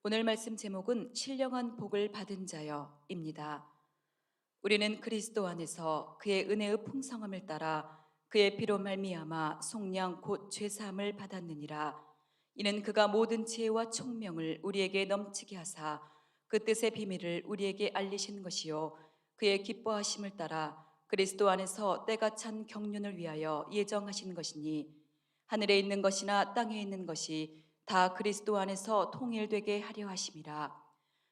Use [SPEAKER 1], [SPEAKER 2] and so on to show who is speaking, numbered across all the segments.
[SPEAKER 1] 오늘 말씀 제목은 신령한 복을 받은 자여입니다. 우리는 그리스도 안에서 그의 은혜의 풍성함을 따라 그의 피로 말미암아 속량 곧 죄사함을 받았느니라. 이는 그가 모든 지혜와 총명을 우리에게 넘치게 하사 그 뜻의 비밀을 우리에게 알리신 것이요 그의 기뻐하심을 따라 그리스도 안에서 때가 찬 경륜을 위하여 예정하신 것이니 하늘에 있는 것이나 땅에 있는 것이 다 그리스도 안에서 통일되게 하려 하심이라.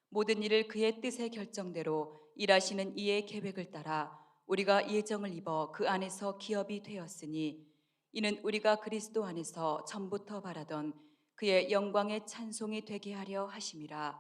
[SPEAKER 1] 모든 일을 그의 뜻의 결정대로 일하시는 이의 계획을 따라 우리가 예정을 입어 그 안에서 기업이 되었으니 이는 우리가 그리스도 안에서 전부터 바라던 그의 영광의 찬송이 되게 하려 하심이라.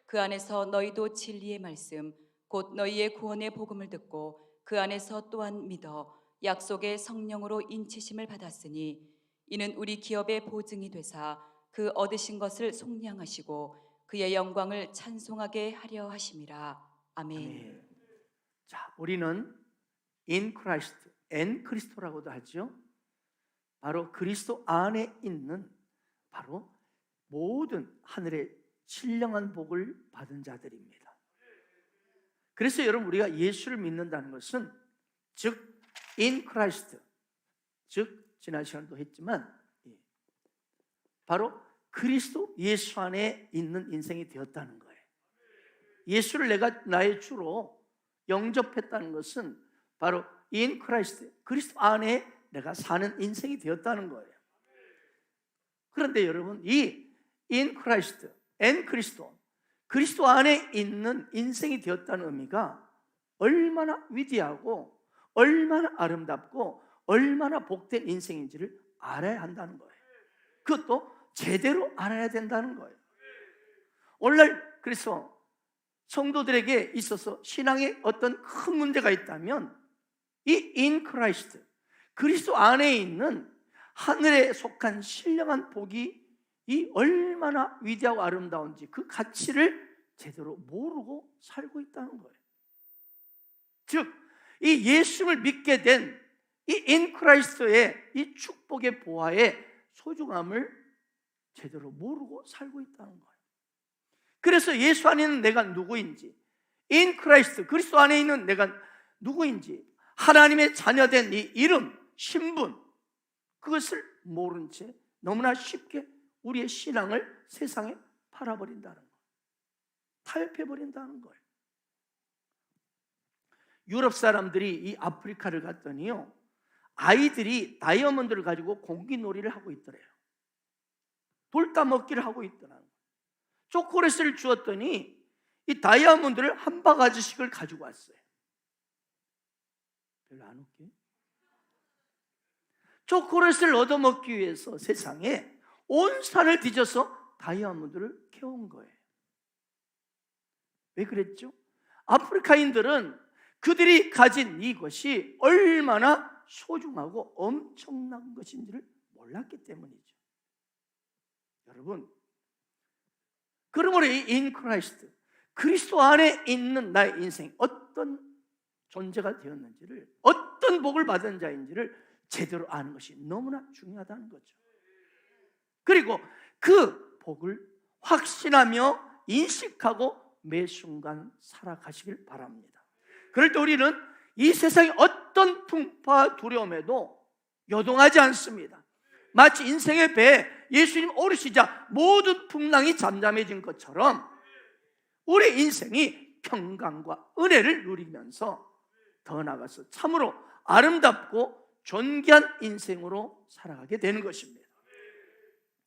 [SPEAKER 1] 그 안에서 너희도 진리의 말씀 곧 너희의 구원의 복음을 듣고 그 안에서 또한 믿어 약속의 성령으로 인치심을 받았으니 이는 우리 기업의 보증이 되사 그 얻으신 것을 속량하시고 그의 영광을 찬송하게 하려 하심이라. 아멘.
[SPEAKER 2] 아멘. 자, 우리는 in Christ, en 그리스도라고도 하죠. 바로 그리스도 안에 있는 바로 모든 하늘의 신령한 복을 받은 자들입니다. 그래서 여러분, 우리가 예수를 믿는다는 것은 즉 in Christ, 즉 지난 시간도 했지만 바로 그리스도 예수 안에 있는 인생이 되었다는 거예요. 예수를 내가 나의 주로 영접했다는 것은 바로 in Christ, 그리스도 안에 내가 사는 인생이 되었다는 거예요. 그런데 여러분, 이 in Christ, en 그리스도, 그리스도 안에 있는 인생이 되었다는 의미가 얼마나 위대하고 얼마나 아름답고 얼마나 복된 인생인지를 알아야 한다는 거예요. 그것도 제대로 알아야 된다는 거예요. 오늘날 그래서 성도들에게 있어서 신앙에 어떤 큰 문제가 있다면 이 in Christ, 그리스도 안에 있는 하늘에 속한 신령한 복이 이 얼마나 위대하고 아름다운지 그 가치를 제대로 모르고 살고 있다는 거예요. 즉, 이 예수를 믿게 된 이 in Christ의 이 축복의 보화의 소중함을 제대로 모르고 살고 있다는 거예요. 그래서 예수 안에 있는 내가 누구인지, in Christ, 그리스도 안에 있는 내가 누구인지, 하나님의 자녀된 이 이름, 신분, 그것을 모른 채 너무나 쉽게 우리의 신앙을 세상에 팔아버린다는 거예요. 타협해버린다는 거예요. 유럽 사람들이 이 아프리카를 갔더니요, 아이들이 다이아몬드를 가지고 공기놀이를 하고 있더래요. 돌 따먹기를 하고 있더라고요. 초콜릿을 주었더니 이 다이아몬드를 한 바가지씩을 가지고 왔어요. 별로 안 웃겨요? 초콜릿을 얻어먹기 위해서 세상에 온 산을 뒤져서 다이아몬드를 캐온 거예요. 왜 그랬죠? 아프리카인들은 그들이 가진 이것이 얼마나 소중하고 엄청난 것인지를 몰랐기 때문이죠. 여러분, 그러므로 이 in Christ, 그리스도 안에 있는 나의 인생, 어떤 존재가 되었는지를, 어떤 복을 받은 자인지를 제대로 아는 것이 너무나 중요하다는 거죠. 그리고 그 복을 확신하며 인식하고 매 순간 살아가시길 바랍니다. 그럴 때 우리는 이 세상의 어떤 풍파 두려움에도 요동하지 않습니다. 마치 인생의 배에 예수님 오르시자 모든 풍랑이 잠잠해진 것처럼 우리 인생이 평강과 은혜를 누리면서 더 나아가서 참으로 아름답고 존귀한 인생으로 살아가게 되는 것입니다.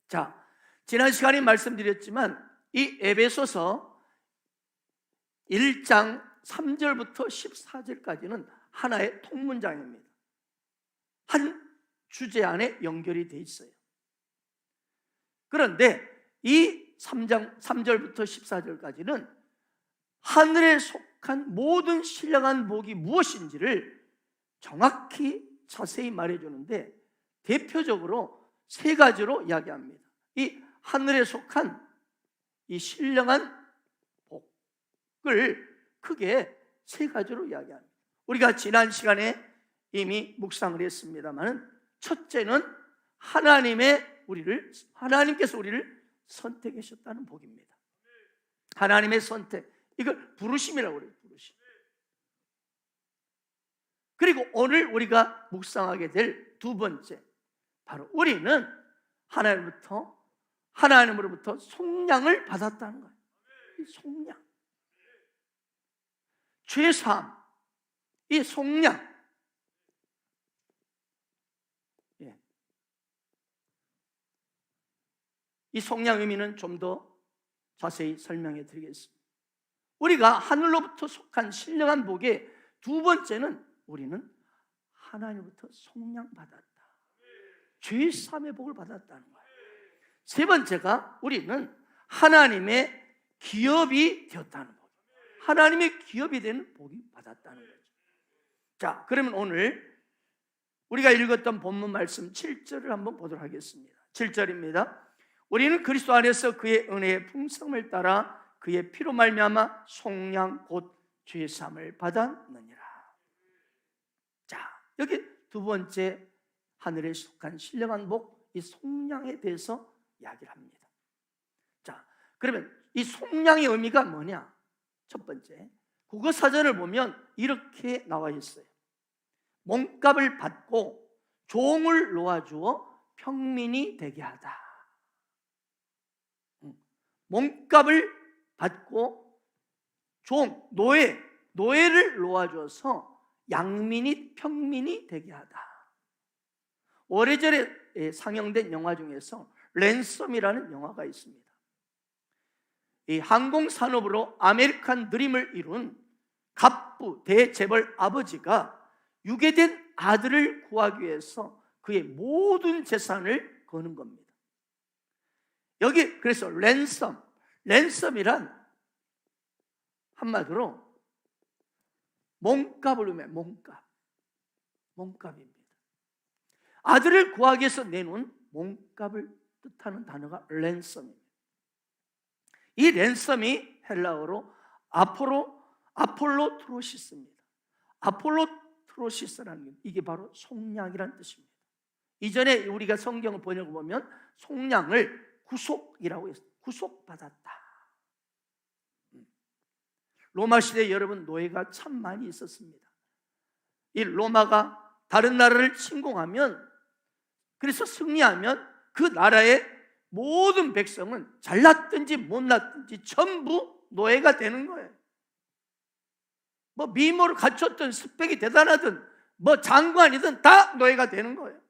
[SPEAKER 2] 자, 지난 시간에 말씀드렸지만 이 에베소서 1장 3절부터 14절까지는 하나의 통문장입니다. 한 주제 안에 연결이 돼 있어요. 그런데 이 3장 3절부터 14절까지는 하늘에 속한 모든 신령한 복이 무엇인지를 정확히 자세히 말해주는데 대표적으로 세 가지로 이야기합니다. 이 하늘에 속한 이 신령한 복을 크게 세 가지로 이야기합니다. 우리가 지난 시간에 이미 묵상을 했습니다만, 첫째는 하나님께서 우리를 선택하셨다는 복입니다. 하나님의 선택, 이걸 부르심이라고 그래요. 부르심. 그리고 오늘 우리가 묵상하게 될 두 번째, 바로 우리는 하나님으로부터 속량을 받았다는 거예요. 이 속량, 죄사함, 이 속량. 이 속량 의미는 좀 더 자세히 설명해 드리겠습니다. 우리가 하늘로부터 속한 신령한 복의 두 번째는 우리는 하나님부터 속량 받았다. 죄 사함의 복을 받았다는 거예요. 세 번째가 우리는 하나님의 기업이 되었다는 복. 하나님의 기업이 되는 복이 받았다는 거죠. 자, 그러면 오늘 우리가 읽었던 본문 말씀 7절을 한번 보도록 하겠습니다. 7절입니다. 우리는 그리스도 안에서 그의 은혜의 풍성을 따라 그의 피로 말미암아 속량 곧 죄 사함을 받았느니라. 자, 여기 두 번째 하늘에 속한 신령한 복, 이 속량에 대해서 이야기를 합니다. 자, 그러면 이 속량의 의미가 뭐냐? 첫 번째, 국어 사전을 보면 이렇게 나와 있어요. 몸값을 받고 종을 놓아주어 평민이 되게 하다. 몸값을 받고 노예를 놓아줘서 양민이 평민이 되게 하다. 오래전에 상영된 영화 중에서 랜섬이라는 영화가 있습니다. 이 항공산업으로 아메리칸 드림을 이룬 갑부 대재벌 아버지가 유괴된 아들을 구하기 위해서 그의 모든 재산을 거는 겁니다. 여기 그래서 랜섬이란 한마디로 몸값을 의미해요. 몸값입니다. 아들을 구하기 위해서 내놓은 몸값을 뜻하는 단어가 랜섬입니다. 이 랜섬이 헬라어로 아폴로트로시스입니다. 아폴로트로시스라는 이게 바로 속량이라는 뜻입니다. 이전에 우리가 성경을 번역을 보면 속량을 구속이라고 했어요. 구속받았다. 로마 시대에 여러분 노예가 참 많이 있었습니다. 이 로마가 다른 나라를 침공하면, 그래서 승리하면 그 나라의 모든 백성은 잘났든지 못났든지 전부 노예가 되는 거예요. 뭐 미모를 갖췄든 스펙이 대단하든 뭐 장관이든 다 노예가 되는 거예요.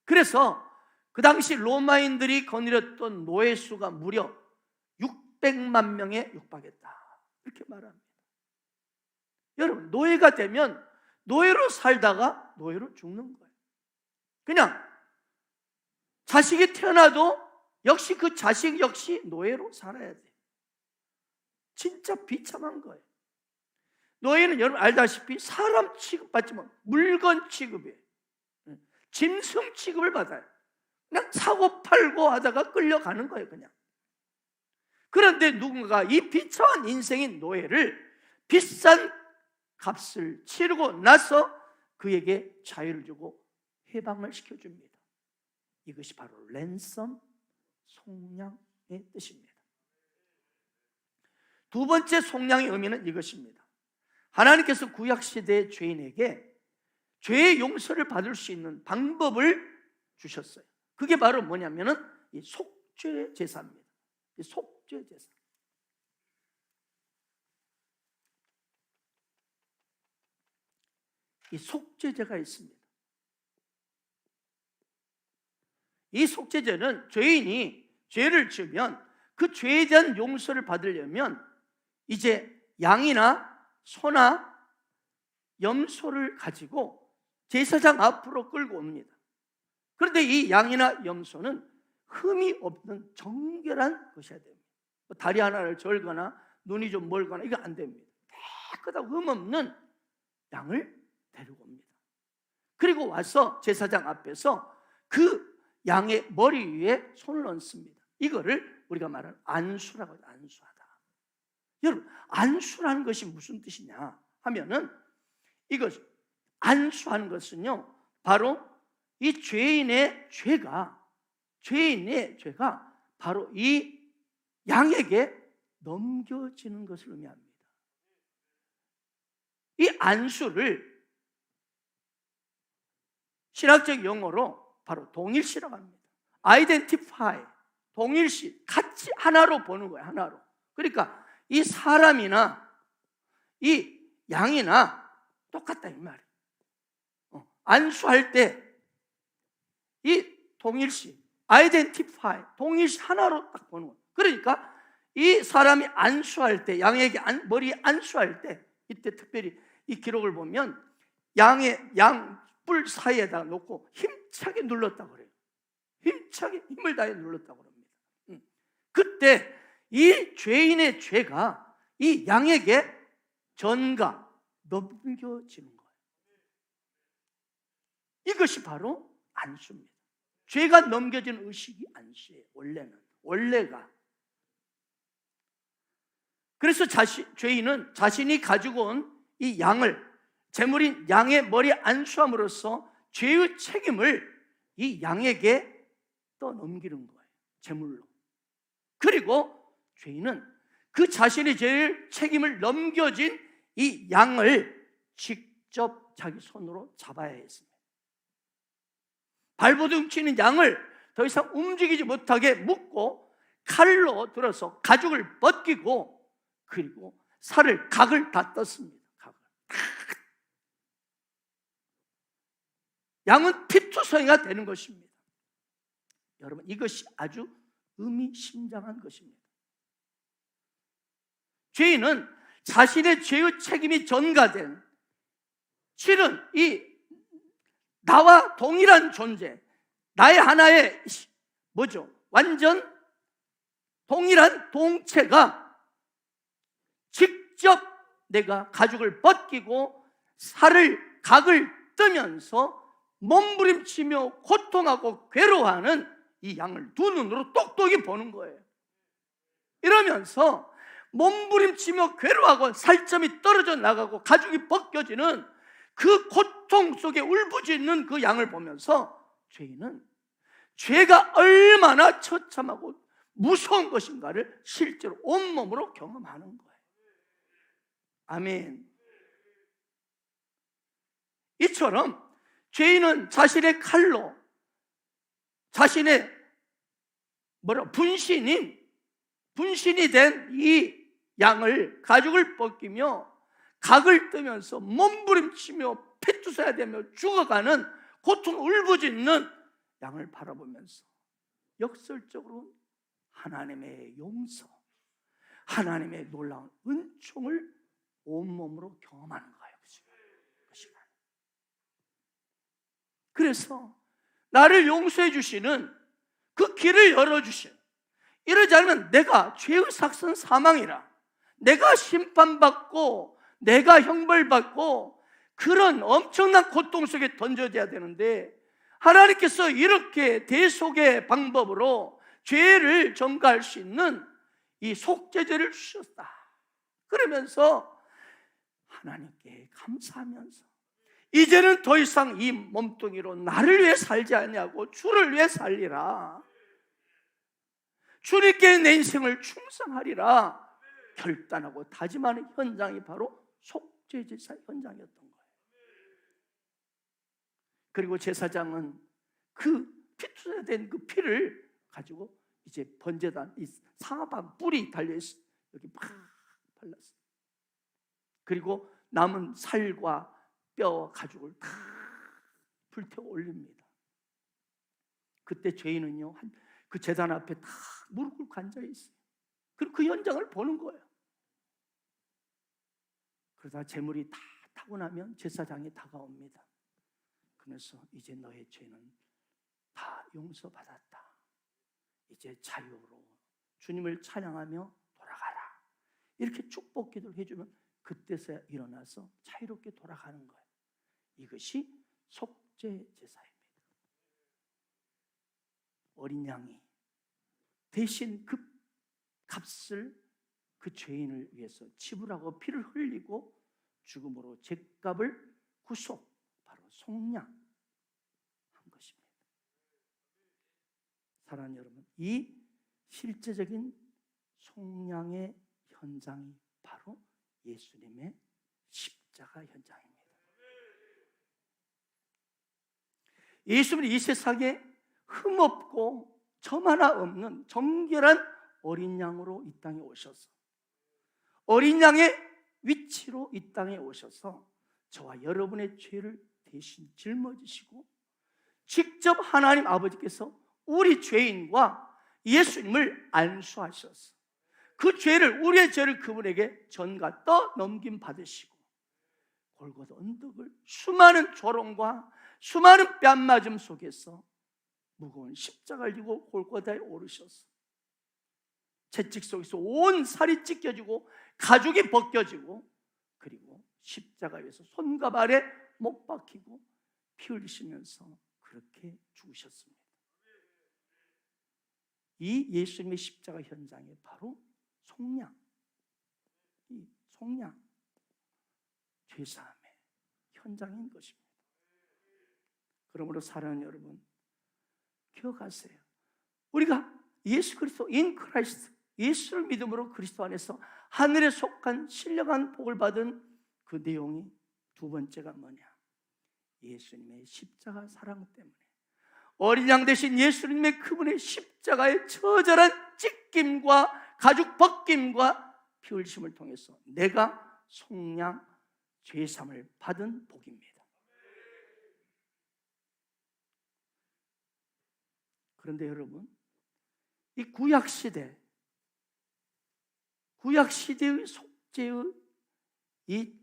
[SPEAKER 2] 그래서 그 당시 로마인들이 거느렸던 노예 수가 무려 600만 명에 육박했다. 이렇게 말합니다. 여러분, 노예가 되면 노예로 살다가 노예로 죽는 거예요. 그냥 자식이 태어나도 역시 그 자식 역시 노예로 살아야 돼요. 진짜 비참한 거예요. 노예는 여러분 알다시피 사람 취급받지만 물건 취급이에요. 짐승 취급을 받아요. 그냥 사고 팔고 하다가 끌려가는 거예요, 그냥. 그런데 누군가 이 비참한 인생인 노예를 비싼 값을 치르고 나서 그에게 자유를 주고 해방을 시켜줍니다. 이것이 바로 랜섬, 속량의 뜻입니다. 두 번째 속량의 의미는 이것입니다. 하나님께서 구약시대의 죄인에게 죄의 용서를 받을 수 있는 방법을 주셨어요. 그게 바로 뭐냐면은 이 속죄 제사입니다. 이 속죄 제사. 이 속죄제가 있습니다. 이 속죄제는 죄인이 죄를 지으면 그 죄에 대한 용서를 받으려면 이제 양이나 소나 염소를 가지고 제사장 앞으로 끌고 옵니다. 그런데 이 양이나 염소는 흠이 없는 정결한 것이어야 됩니다. 다리 하나를 절거나 눈이 좀 멀거나 이거 안 됩니다. 깨끗하고 흠 없는 양을 데리고 옵니다. 그리고 와서 제사장 앞에서 그 양의 머리 위에 손을 얹습니다. 이거를 우리가 말하는 안수라고 해요. 안수하다. 여러분, 안수라는 것이 무슨 뜻이냐 하면은 이것 안수하는 것은요 바로 이 죄인의 죄가 바로 이 양에게 넘겨지는 것을 의미합니다. 이 안수를 신학적 용어로 바로 동일시라고 합니다. identify, 동일시, 같이 하나로 보는 거예요. 하나로. 그러니까 이 사람이나 이 양이나 똑같다 이 말이에요. 안수할 때 이 동일시, identify, 동일시 하나로 딱 보는 거예요. 그러니까 이 사람이 안수할 때, 양에게 머리에 안수할 때, 이때 특별히 이 기록을 보면 양의 양뿔 사이에다 놓고 힘차게 눌렀다고 그래요. 힘차게 힘을 다해 눌렀다고 합니다. 그때 이 죄인의 죄가 이 양에게 전가 넘겨지는 거예요. 이것이 바로 안수입니다. 죄가 넘겨지는 의식이 안수예요. 원래가. 그래서 죄인은 자신이 가지고 온 이 양을, 제물인 양의 머리에 안수함으로써 죄의 책임을 이 양에게 떠넘기는 거예요. 제물로. 그리고 죄인은 그 자신의 죄의 책임을 넘겨진 이 양을 직접 자기 손으로 잡아야 했습니다. 발버둥 치는 양을 더 이상 움직이지 못하게 묶고 칼로 들어서 가죽을 벗기고 그리고 각을 다 떴습니다. 양은 피투성이가 되는 것입니다. 여러분, 이것이 아주 의미심장한 것입니다. 죄인은 자신의 죄의 책임이 전가된, 실은 이 나와 동일한 존재, 나의 하나의 완전 동일한 동체가 직접 내가 가죽을 벗기고 각을 뜨면서 몸부림치며 고통하고 괴로워하는 이 양을 두 눈으로 똑똑히 보는 거예요. 이러면서 몸부림치며 괴로워하고 살점이 떨어져 나가고 가죽이 벗겨지는 그 고통 속에 울부짖는 그 양을 보면서 죄인은 죄가 얼마나 처참하고 무서운 것인가를 실제로 온몸으로 경험하는 거예요. 아멘. 이처럼 죄인은 자신의 칼로 자신의 분신이 된 이 양을 가죽을 벗기며 각을 뜨면서 몸부림치며 피투사야 되며 죽어가는 고통 울부짖는 양을 바라보면서 역설적으로 하나님의 용서, 하나님의 놀라운 은총을 온몸으로 경험하는 거예요. 그래서 나를 용서해 주시는 그 길을 열어주신, 이러지 않으면 내가 죄의 삭선 사망이라, 내가 심판받고 내가 형벌받고 그런 엄청난 고통 속에 던져져야 되는데, 하나님께서 이렇게 대속의 방법으로 죄를 전가할 수 있는 이 속죄제를 주셨다. 그러면서 하나님께 감사하면서 이제는 더 이상 이 몸뚱이로 나를 위해 살지 않냐고 주를 위해 살리라, 주님께 내 인생을 충성하리라 결단하고 다짐하는 현장이 바로 속죄제사 현장이었던 거예요. 그리고 제사장은 그 피투사된 그 피를 가지고 이제 번제단, 이 사방 뿔이 달려있어 여기 막 발랐어요. 그리고 남은 살과 뼈와 가죽을 다 불태워 올립니다. 그때 죄인은요, 그 제단 앞에 다 무릎 꿇고 앉아 있어요. 그리고 그 현장을 보는 거예요. 그러다 제물이 다 타고 나면 제사장이 다가옵니다. 그래서 이제 너의 죄는 다 용서받았다. 이제 자유로 주님을 찬양하며 돌아가라. 이렇게 축복 기도를 해주면 그때서야 일어나서 자유롭게 돌아가는 거예요. 이것이 속죄 제사입니다. 어린 양이 대신 그 값을 그 죄인을 위해서 지불하고 피를 흘리고 죽음으로 죄값을 구속, 바로 속량한 것입니다. 사랑하는 여러분, 이 실제적인 속량의 현장이 바로 예수님의 십자가 현장입니다. 예수님은 이 세상에 흠없고 점 하나 없는 정결한 어린 양으로 이 땅에 오셔서, 어린 양의 위치로 이 땅에 오셔서 저와 여러분의 죄를 대신 짊어지시고 직접 하나님 아버지께서 우리 죄인과 예수님을 안수하셔서 그 죄를, 우리의 죄를 그분에게 전가 떠넘김 받으시고 골고다 언덕을 수많은 조롱과 수많은 뺨맞음 속에서 무거운 십자가를 지고 골고다에 오르셔서 채찍 속에서 온 살이 찢겨지고 가죽이 벗겨지고 그리고 십자가 위에서 손과 발에 못 박히고 피 흘리시면서 그렇게 죽으셨습니다. 이 예수님의 십자가 현장에 바로 속량, 이 속량, 죄사함의 현장인 것입니다. 그러므로 사랑하는 여러분, 기억하세요. 우리가 예수 그리스도 인 크라이스트, 예수를 믿음으로 그리스도 안에서 하늘에 속한 신령한 복을 받은 그 내용이 두 번째가 뭐냐? 예수님의 십자가 사랑 때문에, 어린 양 대신 예수님의 그분의 십자가의 처절한 찢김과 가죽 벗김과 피 흘리심을 통해서 내가 속량 죄사함을 받은 복입니다. 그런데 여러분, 이 구약시대의 속죄의 이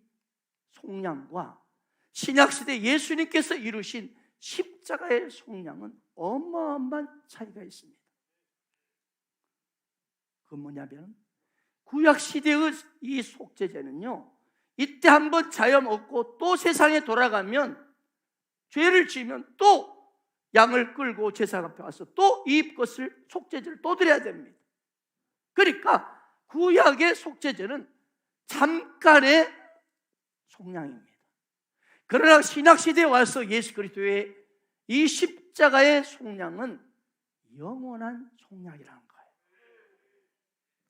[SPEAKER 2] 속량과 신약시대 예수님께서 이루신 십자가의 속량은 어마어마한 차이가 있습니다. 그건 뭐냐면, 구약시대의 이 속죄제는요, 이때 한번 자염 얻고 또 세상에 돌아가면, 죄를 지으면 또 양을 끌고 제사 앞에 와서 또 이 것을 속죄제를 또 드려야 됩니다. 그러니까 구약의 속죄제는 잠깐의 속량입니다. 그러나 신약시대에 와서 예수 그리스도의 이 십자가의 속량은 영원한 속량이라는 거예요.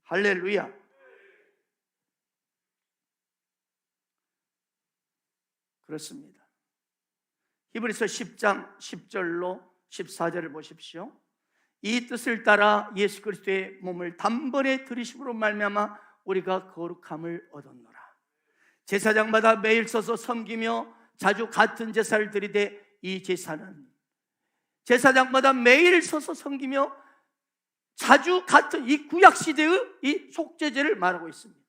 [SPEAKER 2] 할렐루야. 그렇습니다. 히브리서 10장 10절로 14절을 보십시오. 이 뜻을 따라 예수 그리스도의 몸을 단번에 들이심으로 말미암아 우리가 거룩함을 얻었노라. 제사장마다 매일 서서 섬기며 자주 같은 제사를 드리되, 이 제사는 제사장마다 매일 서서 섬기며 자주 같은 이 구약시대의 이 속죄제를 말하고 있습니다.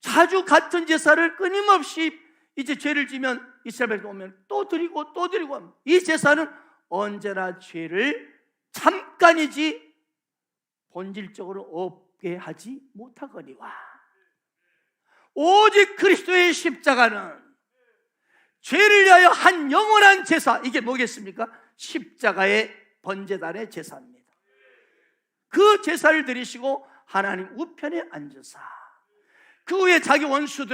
[SPEAKER 2] 자주 같은 제사를 끊임없이 이제 죄를 지면 이스라엘에 오면 또 드리고 또 드리고 합니다. 이 제사는 언제나 죄를 잠깐이지 본질적으로 없게 하지 못하거니와, 오직 그리스도의 십자가는 죄를 위하여 한 영원한 제사, 이게 뭐겠습니까? 십자가의 번제단의 제사입니다. 그 제사를 드리시고 하나님 우편에 앉으사 그 후에 자기 원수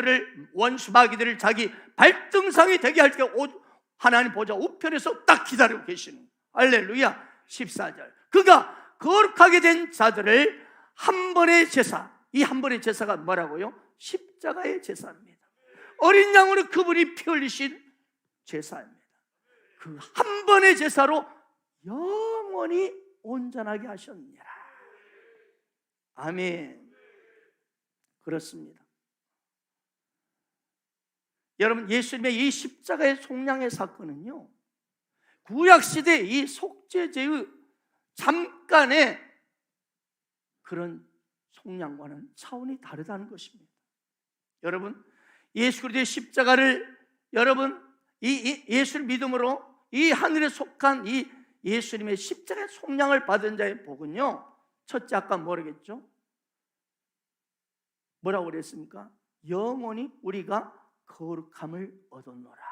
[SPEAKER 2] 마귀들을 자기 발등상이 되게 할 때 하나님 보좌 우편에서 딱 기다리고 계시는, 할렐루야. 14절, 그가 거룩하게 된 자들을 한 번의 제사, 이 한 번의 제사가 뭐라고요? 십자가의 제사입니다. 어린 양으로 그분이 피 흘리신 제사입니다. 그 한 번의 제사로 영원히 온전하게 하셨느니라. 아멘. 그렇습니다. 여러분, 예수님의 이 십자가의 속량의 사건은요, 구약시대의 이 속죄제의 잠깐의 그런 속량과는 차원이 다르다는 것입니다. 여러분, 예수 그리스도의 십자가를, 여러분, 이 예수를 믿음으로 이 하늘에 속한 이 예수님의 십자가의 속량을 받은 자의 복은요, 첫째 아까 뭐라겠죠? 뭐라고 그랬습니까? 영원히 우리가 거룩함을 얻었노라.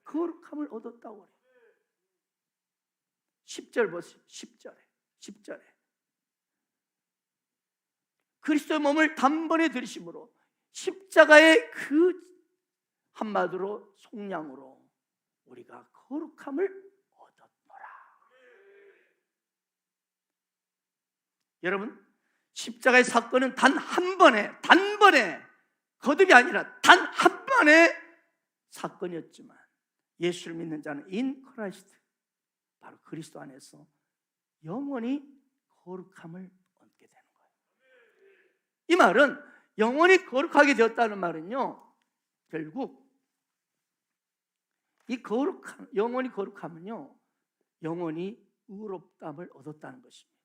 [SPEAKER 2] 거룩함을 얻었다고 그래요. 10절 보세요. 10절에 그리스도의 몸을 단번에 들이심으로 십자가의 그 한마디로 속량으로 우리가 거룩함을 얻었노라. 여러분, 십자가의 사건은 단 한 번에, 단번에, 거듭이 아니라 단 한 번의 사건이었지만 예수를 믿는 자는 in Christ, 바로 그리스도 안에서 영원히 거룩함을 얻게 되는 거예요. 이 말은 영원히 거룩하게 되었다는 말은요, 결국 이 거룩함, 영원히 거룩함은요, 영원히 의롭다함을 얻었다는 것입니다.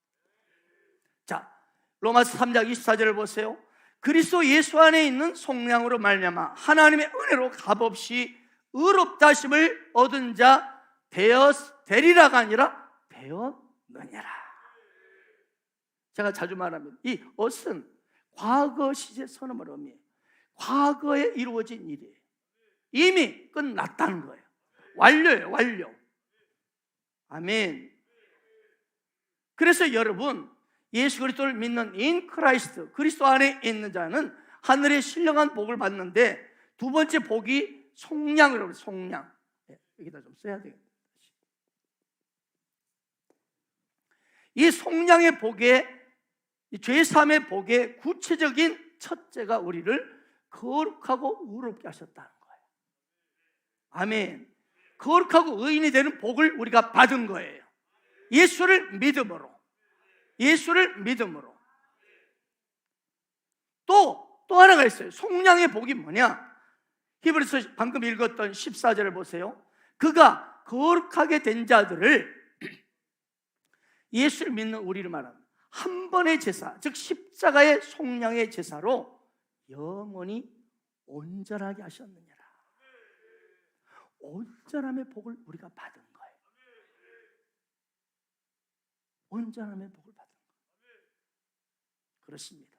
[SPEAKER 2] 자, 로마서 3장 24절을 보세요. 그리스도 예수 안에 있는 속량으로 말미암아 하나님의 은혜로 값없이 의롭다 하심을 얻은 자 되리라가 아니라 되었느니라. 제가 자주 말합니다. 이 ot은 과거 시제 선언을 의미해요. 과거에 이루어진 일이에요. 이미 끝났다는 거예요. 완료예요, 완료. 아멘. 그래서 여러분, 예수 그리스도를 믿는 in Christ, 그리스도 안에 있는 자는 하늘의 신령한 복을 받는데, 두 번째 복이 속량이라고 해요. 속량. 여기다 좀 써야 되겠다. 이 속량의 복에, 죄사함의 복의 구체적인 첫째가 우리를 거룩하고 의롭게 하셨다는 거예요. 아멘. 거룩하고 의인이 되는 복을 우리가 받은 거예요. 예수를 믿음으로. 예수를 믿음으로. 또 하나가 있어요. 속량의 복이 뭐냐? 히브리서 방금 읽었던 14절을 보세요. 그가 거룩하게 된 자들을, 예수를 믿는 우리를 말합니다. 한 번의 제사, 즉 십자가의 속량의 제사로 영원히 온전하게 하셨느니라. 온전함의 복을 우리가 받은 거예요. 온전함의 복을 받은 거예요. 그렇습니다.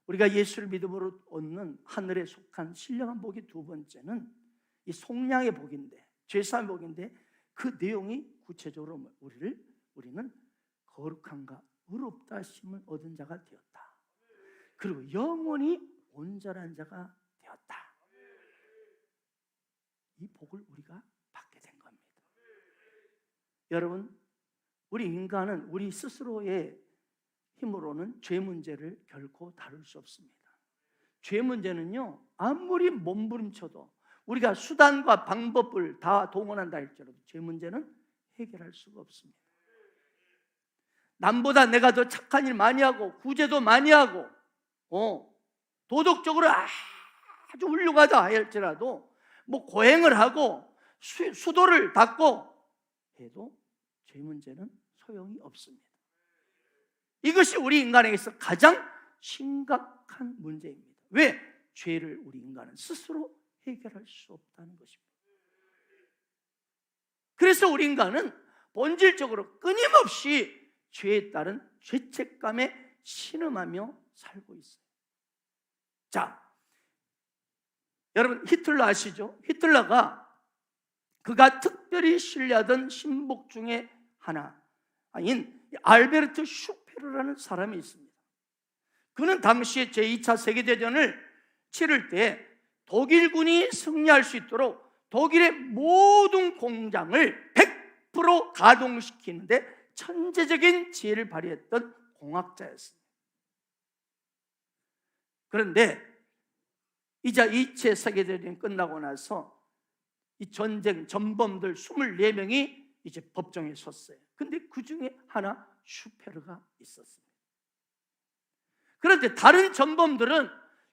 [SPEAKER 2] 우리가 예수를 믿음으로 얻는 하늘에 속한 신령한 복이 두 번째는 이 속량의 복인데, 죄사함의 복인데, 그 내용이 구체적으로 우리는 거룩함과 의롭다 하심을 얻은 자가 되었다. 그리고 영원히 온전한 자가 되었다. 이 복을 우리가 받게 된 겁니다. 여러분, 우리 인간은 우리 스스로의 힘으로는 죄 문제를 결코 다룰 수 없습니다. 죄 문제는요, 아무리 몸부림쳐도 우리가 수단과 방법을 다 동원한다 할지라도 죄 문제는 해결할 수가 없습니다. 남보다 내가 더 착한 일 많이 하고 구제도 많이 하고 도덕적으로 아주 훌륭하다 할지라도 뭐 고행을 하고 수도를 닦고 해도 죄 문제는 소용이 없습니다. 이것이 우리 인간에게서 가장 심각한 문제입니다. 왜? 죄를 우리 인간은 스스로 해결할 수 없다는 것입니다. 그래서 우리 인간은 본질적으로 끊임없이 죄에 따른 죄책감에 신음하며 살고 있어요. 자, 여러분 히틀러 아시죠? 히틀러가 그가 특별히 신뢰하던 신복 중에 하나인 알베르트 슈페르라는 사람이 있습니다. 그는 당시에 제2차 세계대전을 치를 때 독일군이 승리할 수 있도록 독일의 모든 공장을 100% 가동시키는데 천재적인 지혜를 발휘했던 공학자였습니다. 그런데 이제 2차 세계대전이 끝나고 나서 이 전쟁 전범들 24명이 이제 법정에 섰어요. 근데 그 중에 하나 슈페르가 있었습니다. 그런데 다른 전범들은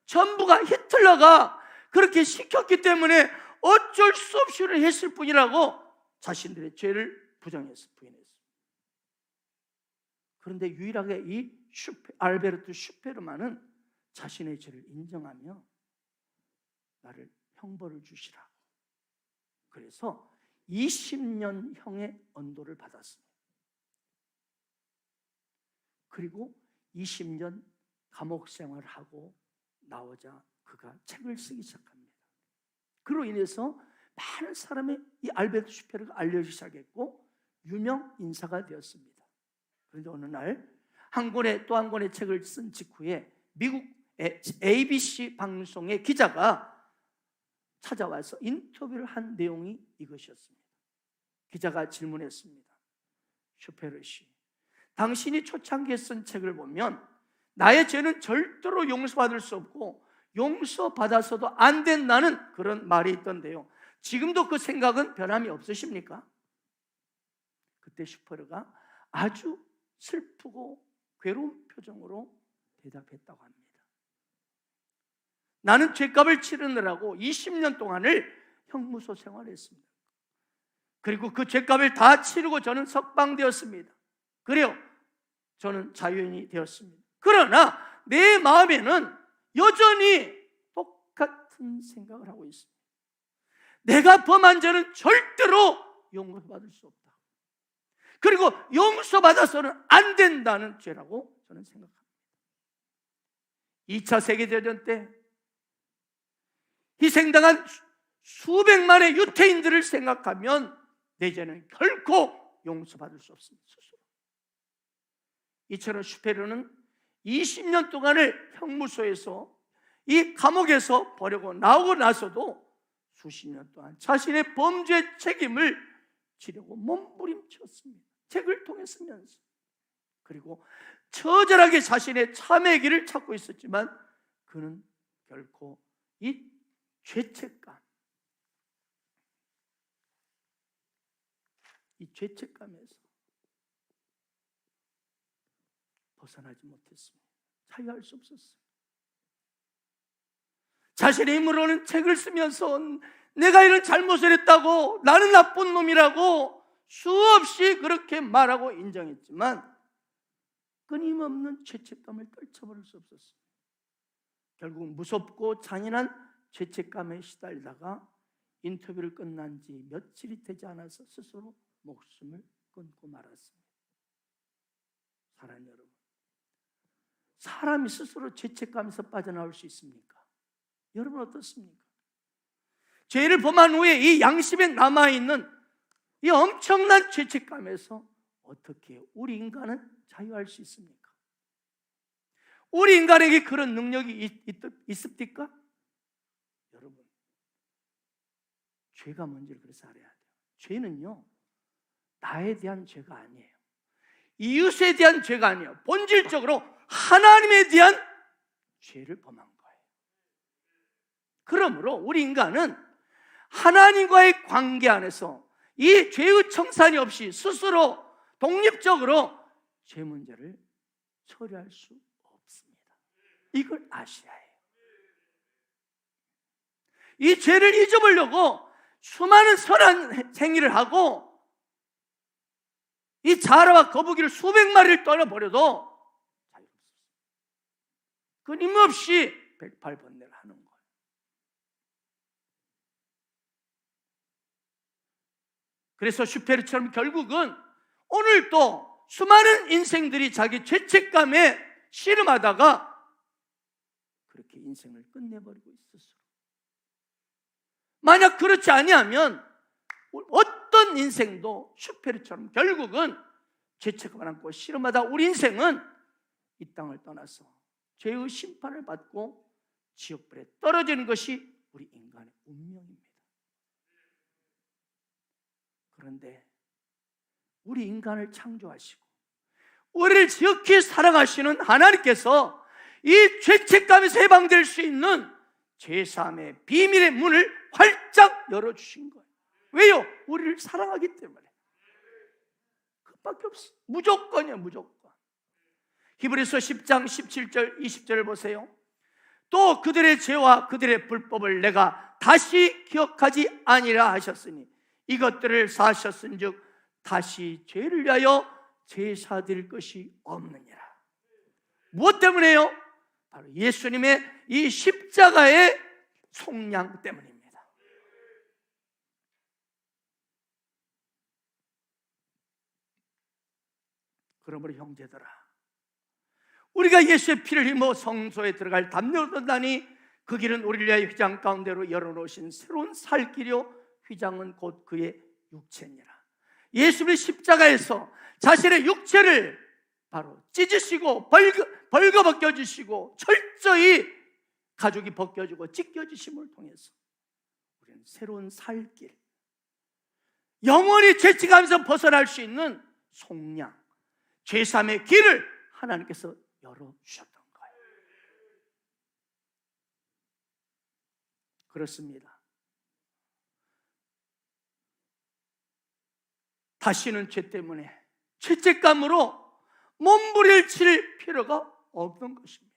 [SPEAKER 2] 전부가 히틀러가 그렇게 시켰기 때문에 어쩔 수 없이 했을 뿐이라고 자신들의 죄를 부인했어요. 그런데 유일하게 이 알베르트 슈페르만은 자신의 죄를 인정하며 나를 형벌을 주시라고, 그래서 20년형의 언도를 받았습니다. 그리고 20년 감옥 생활을 하고 나오자 그가 책을 쓰기 시작합니다. 그로 인해서 많은 사람이 이 알베르트 슈페르가 알려지기 시작했고 유명 인사가 되었습니다. 그런데 어느 날 한 권의 또 한 권의 책을 쓴 직후에 미국 ABC 방송의 기자가 찾아와서 인터뷰를 한 내용이 이것이었습니다. 기자가 질문했습니다. 슈페르 씨, 당신이 초창기에 쓴 책을 보면 나의 죄는 절대로 용서받을 수 없고 용서받아서도 안 된다는 그런 말이 있던데요, 지금도 그 생각은 변함이 없으십니까? 그때 슈퍼러가 아주 슬프고 괴로운 표정으로 대답했다고 합니다. 나는 죄값을 치르느라고 20년 동안을 형무소 생활했습니다. 그리고 그 죄값을 다 치르고 저는 석방되었습니다. 그래요, 저는 자유인이 되었습니다. 그러나 내 마음에는 여전히 똑같은 생각을 하고 있습니다. 내가 범한 죄는 절대로 용서받을 수 없다. 그리고 용서받아서는 안 된다는 죄라고 저는 생각합니다. 2차 세계대전 때 희생당한 수백만의 유태인들을 생각하면 내 죄는 결코 용서받을 수 없습니다. 스스로. 이처럼 슈페르는 20년 동안을 형무소에서, 이 감옥에서 보내고 나오고 나서도 수십 년 동안 자신의 범죄 책임을 지려고 몸부림쳤습니다. 책을 통해 쓰면서. 그리고 처절하게 자신의 참의 길을 찾고 있었지만 그는 결코 이 죄책감, 이 죄책감에서 벗어나지 못했습니다. 자유할 수 없었어요. 자신의 힘으로는 책을 쓰면서 내가 이런 잘못을 했다고, 나는 나쁜 놈이라고 수없이 그렇게 말하고 인정했지만 끊임없는 죄책감을 떨쳐버릴 수 없었어요. 결국 무섭고 잔인한 죄책감에 시달리다가 인터뷰를 끝난 지 며칠이 되지 않아서 스스로 목숨을 끊고 말았습니다. 사랑하는 여러분, 사람이 스스로 죄책감에서 빠져나올 수 있습니까? 여러분 어떻습니까? 죄를 범한 후에 이 양심에 남아있는 이 엄청난 죄책감에서 어떻게 우리 인간은 자유할 수 있습니까? 우리 인간에게 그런 능력이 있습니까? 여러분, 죄가 뭔지를 그래서 알아야 돼요. 죄는요, 나에 대한 죄가 아니에요. 이웃에 대한 죄가 아니에요. 본질적으로 하나님에 대한 죄를 범한 거예요. 그러므로 우리 인간은 하나님과의 관계 안에서 이 죄의 청산이 없이 스스로 독립적으로 죄 문제를 처리할 수 없습니다. 이걸 아셔야 해요. 이 죄를 잊어보려고 수많은 선한 행위를 하고 이 자라와 거북이를 수백 마리를 떠나버려도 끊임없이 108번뇌를 하는 거예요. 그래서 슈페르처럼 결국은 오늘도 수많은 인생들이 자기 죄책감에 씨름하다가 그렇게 인생을 끝내버리고 있었어요. 만약 그렇지 아니하면 어떤 인생도 슈페르처럼 결국은 죄책감을 안고 씨름하다 우리 인생은 이 땅을 떠나서 죄의 심판을 받고 지옥불에 떨어지는 것이 우리 인간의 운명입니다. 그런데 우리 인간을 창조하시고 우리를 지극히 사랑하시는 하나님께서 이 죄책감에서 해방될 수 있는 죄사함의 비밀의 문을 활짝 열어주신 거예요. 왜요? 우리를 사랑하기 때문에. 그밖에 없어요. 무조건이에요, 무조건. 히브리서 10장 17절 20절을 보세요. 또 그들의 죄와 그들의 불법을 내가 다시 기억하지 아니라 하셨으니 이것들을 사하셨은즉 다시 죄를 위하여 제사드릴 것이 없느니라. 무엇 때문에요? 바로 예수님의 이 십자가의 속량 때문입니다. 그러므로 형제들아, 우리가 예수의 피를 힘입어 성소에 들어갈 담력을 얻다니 그 길은 우리를 위하여 휘장 가운데로 열어놓으신 새로운 살 길이요 휘장은 곧 그의 육체니라. 예수님의 십자가에서 자신의 육체를 바로 찢으시고 벌거 벗겨주시고 철저히 가죽이 벗겨지고 찢겨지심을 통해서 우리는 새로운 살 길, 영원히 죄책감에서 벗어날 수 있는 속량, 죄사함의 길을 하나님께서 열어주셨던 거예요. 그렇습니다. 다시는 죄 때문에 죄책감으로 몸부림칠 필요가 없는 것입니다.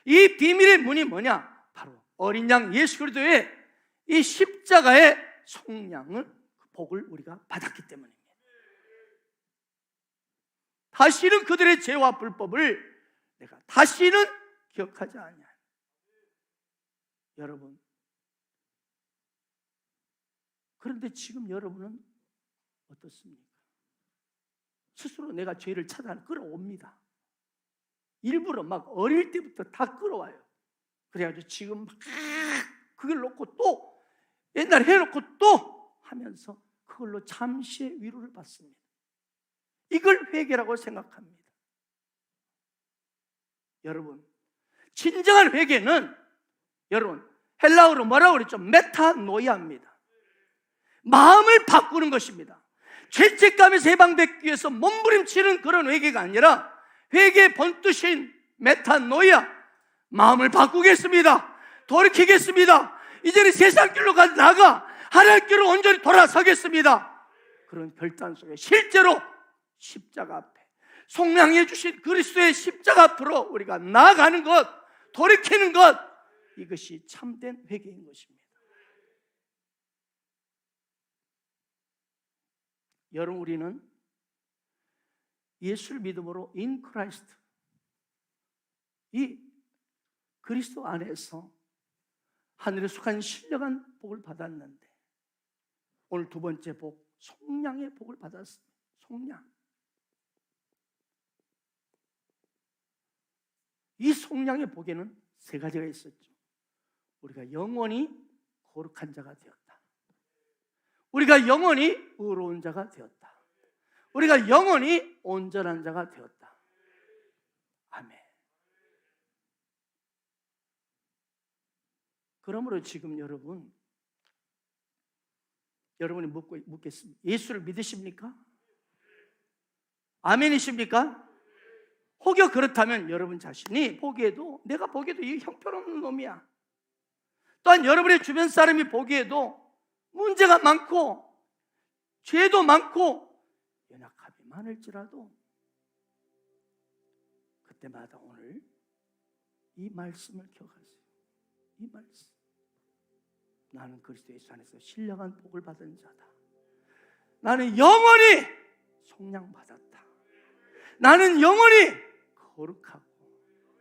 [SPEAKER 2] 이 비밀의 문이 뭐냐? 바로 어린 양 예수 그리스도의 이 십자가의 속량을, 복을 우리가 받았기 때문입니다. 다시는 그들의 죄와 불법을 내가 다시는 기억하지 않냐. 여러분, 그런데 지금 여러분은 어떻습니까? 스스로 내가 죄를 찾아 끌어옵니다. 일부러 막 어릴 때부터 다 끌어와요. 그래가지고 지금 막 그걸 놓고 또 옛날에 해놓고 또 하면서 그걸로 잠시의 위로를 받습니다. 이걸 회개라고 생각합니다. 여러분, 진정한 회개는 여러분 헬라어로 뭐라고 그랬죠? 메타노이아입니다. 마음을 바꾸는 것입니다. 죄책감에서 해방받기 위해서 몸부림치는 그런 회개가 아니라 회개의 본뜻인 메타노이아, 마음을 바꾸겠습니다. 돌이키겠습니다. 이제는 세상 길로 나가 하나님 길로 온전히 돌아서겠습니다. 그런 결단 속에 실제로 십자가 앞에 속량해 주신 그리스도의 십자가 앞으로 우리가 나아가는 것, 돌이키는 것, 이것이 참된 회개인 것입니다. 여러분, 우리는 예수를 믿음으로 in Christ, 이 그리스도 안에서 하늘에 속한 신령한 복을 받았는데 오늘 두 번째 복, 속량의 복을 받았습니다. 속량. 이 속량의 복에는 세 가지가 있었죠. 우리가 영원히 거룩한 자가 되었다. 우리가 영원히 의로운 자가 되었다. 우리가 영원히 온전한 자가 되었다. 아멘. 그러므로 지금 여러분이 묻겠습니다. 예수를 믿으십니까? 아멘이십니까? 혹여 그렇다면 여러분 자신이 보기에도, 내가 보기에도 이 형편없는 놈이야. 또한 여러분의 주변 사람이 보기에도 문제가 많고 죄도 많고 연약함이 많을지라도 그때마다 오늘 이 말씀을 기억하세요. 이 말씀. 나는 그리스도 예수 안에서 신령한 복을 받은 자다. 나는 영원히 속량받았다. 나는 영원히 거룩하고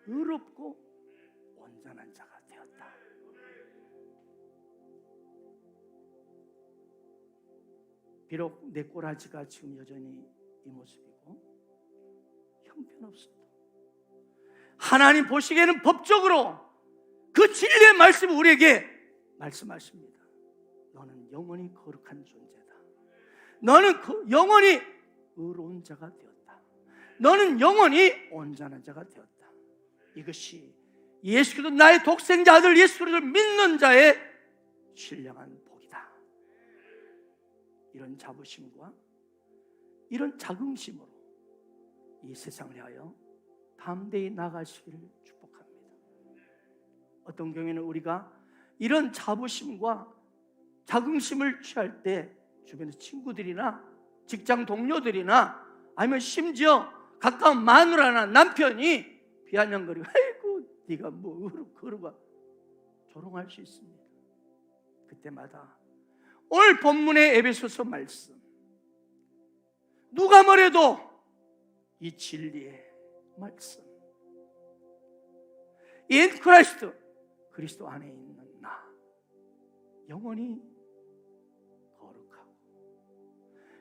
[SPEAKER 2] 의롭고 온전한 자가 되었다. 비록 내 꼬라지가 지금 여전히 이 모습이고 형편없어도 하나님 보시기에는 법적으로 그 진리의 말씀을 우리에게 말씀하십니다. 너는 영원히 거룩한 존재다. 너는 영원히 의로운 자가 되었다. 너는 영원히 온전한 자가 되었다. 이것이 예수 그리스도 나의 독생자 아들 예수 그리스도를 믿는 자의 신령한 복이다. 이런 자부심과 이런 자긍심으로 이 세상을 위하여 담대히 나가시기를 축복합니다. 어떤 경우에는 우리가 이런 자부심과 자긍심을 취할 때 주변의 친구들이나 직장 동료들이나 아니면 심지어 가까운 마누라나 남편이 비아냥거리고 아이고 네가 뭐 그러고 조롱할 수 있습니다. 그때마다 오늘 본문의 에베소서 말씀, 누가 뭐래도 이 진리의 말씀, 인 크라이스트, 그리스도 안에 있는 나 영원히 거룩하고,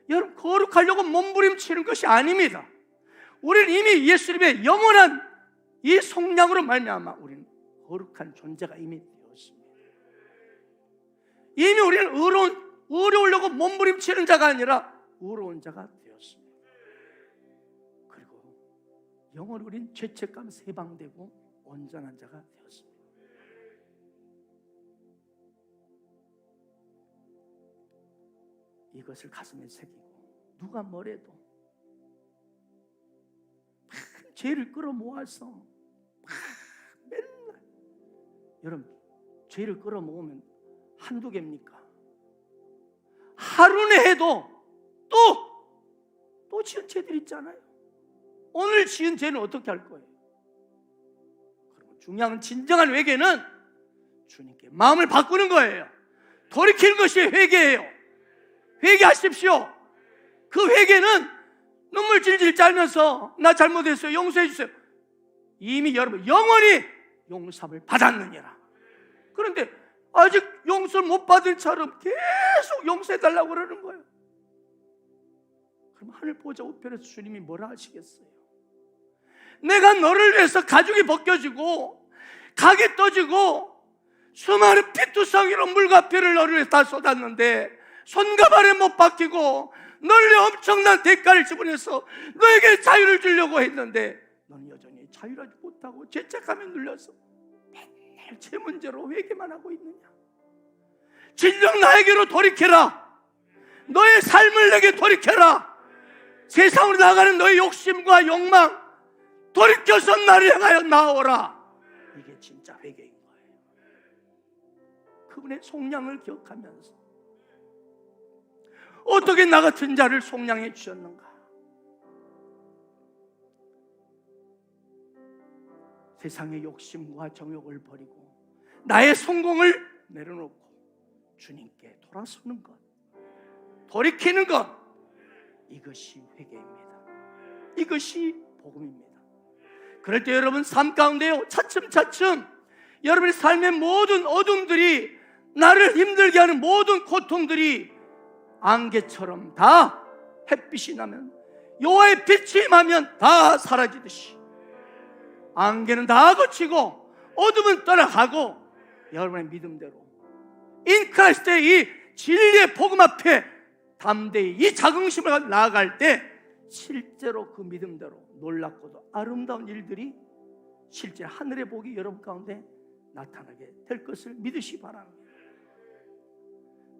[SPEAKER 2] 여러분 거룩하려고 몸부림치는 것이 아닙니다. 우리는 이미 예수님의 영원한 이 속량으로 말미암아 우리는 거룩한 존재가 이미 되었습니다. 이미 우리는 의로우려고 몸부림치는 자가 아니라 의로운 자가 되었습니다. 그리고 영원히 우리는 죄책감에서 해방되고 온전한 자가 되었습니다. 이것을 가슴에 새기고 누가 뭐래도 죄를 끌어모아서 맨날, 여러분 죄를 끌어모으면 한두 개입니까? 하루에 해도 또 지은 죄들 있잖아요. 오늘 지은 죄는 어떻게 할 거예요? 그리고 중요한 진정한 회개는 주님께 마음을 바꾸는 거예요. 돌이키는 것이 회개예요. 회개하십시오. 그 회개는 눈물 질질 짜면서 나 잘못했어요, 용서해 주세요. 이미 여러분 영원히 용서를 받았느니라. 그런데 아직 용서를 못 받은 처럼 계속 용서해 달라고 그러는 거예요. 그럼 하늘 보좌 우편에서 주님이 뭐라 하시겠어요? 내가 너를 위해서 가죽이 벗겨지고 각이 떠지고 수많은 피투성이로 물과 피를 너를 위해서 다 쏟았는데 손과 발에 못 박히고 널 위해 엄청난 대가를 지불해서 너에게 자유를 주려고 했는데 너는 여전히 자유하지 못하고 죄책감에 눌려서 맨날 죄 문제로 회개만 하고 있느냐? 진정 나에게로 돌이켜라. 너의 삶을 내게 돌이켜라. 세상으로 나가는 너의 욕심과 욕망 돌이켜서 나를 향하여 나오라. 이게 진짜 회개인 거예요. 그분의 속량을 기억하면서 어떻게 나 같은 자를 속량해 주셨는가? 세상의 욕심과 정욕을 버리고 나의 성공을 내려놓고 주님께 돌아서는 것, 돌이키는 것, 이것이 회개입니다. 이것이 복음입니다. 그럴 때 여러분 삶 가운데요, 차츰차츰 여러분의 삶의 모든 어둠들이, 나를 힘들게 하는 모든 고통들이 안개처럼 다 햇빛이 나면, 여호와의 빛이 임하면 다 사라지듯이 안개는 다 거치고 어둠은 떠나가고 여러분의 믿음대로 인 크라이스트의 이 진리의 복음 앞에 담대히 이 자긍심을 가지고 나아갈 때 실제로 그 믿음대로 놀랍고도 아름다운 일들이 실제 하늘의 복이 여러분 가운데 나타나게 될 것을 믿으시 바랍니다.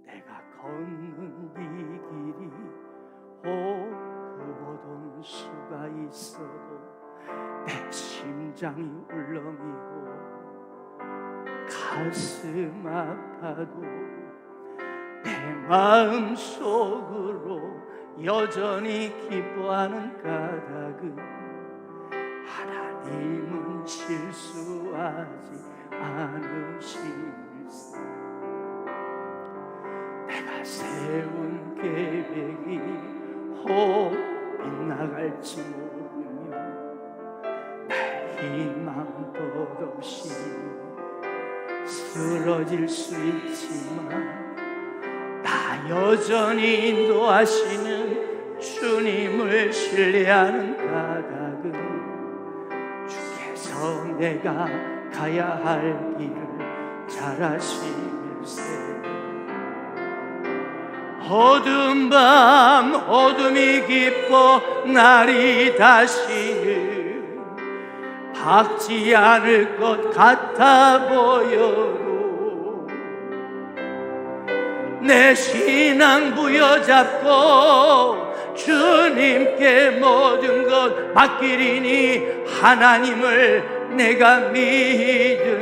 [SPEAKER 2] 내가 걷는 이 길이 그 모든 수가 있어도 내 심장이 울렁이고 가슴 아파도 내 마음 속으로 여전히 기뻐하는 까닭은 하나님은 실수하지 않으실세. 내가 세운 계획이 혹 빗나갈지 모르며 내 희망 덧없이 쓰러질 수 있지만 나 여전히 인도하시는 주님을 신뢰하는 까닭은 주께서 내가 가야 할 길을 잘 아시밀세. 어두운 밤 어둠이 깊어 날이 다시는 밝지 않을 것 같아 보여도 내 신앙 부여잡고 주님께 모든 것 맡기리니 하나님을 내가 믿음일세.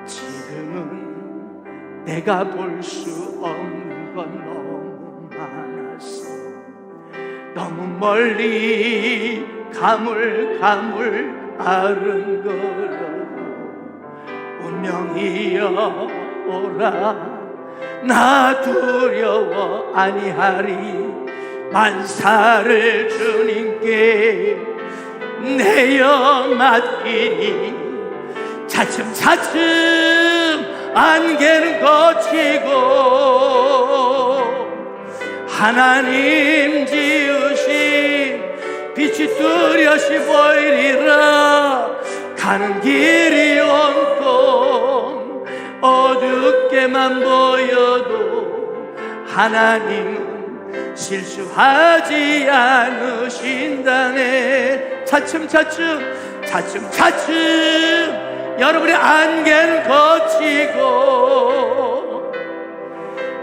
[SPEAKER 2] 지금은 내가 볼 수 없는 건 너무 많아서 너무 멀리 가물가물 아른거려도 운명이여 오라. 나 두려워 아니하리. 만사를 주님께 내어 맡기니 차츰차츰 안개는 거치고 하나님 지으신 빛이 뚜렷이 보이리라. 가는 길이 온통 어둡게만 보여도 하나님은 실수하지 않으신다네. 차츰차츰 여러분의 안개는 거치고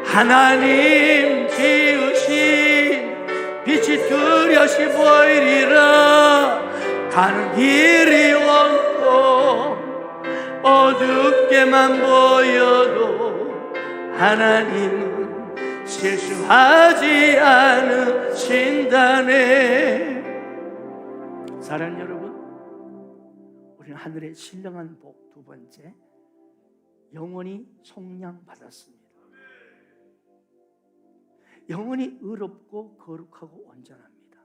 [SPEAKER 2] 하나님 지으신 빛이 뚜렷이 보이리라. 가는 길이 온통 어둡게만 보여도 하나님은 실수하지 않으신다네. 사랑하는 여러분, 우리는 하늘의 신령한 복 두 번째, 영원히 속량받았습니다. 영원히 의롭고 거룩하고 온전합니다.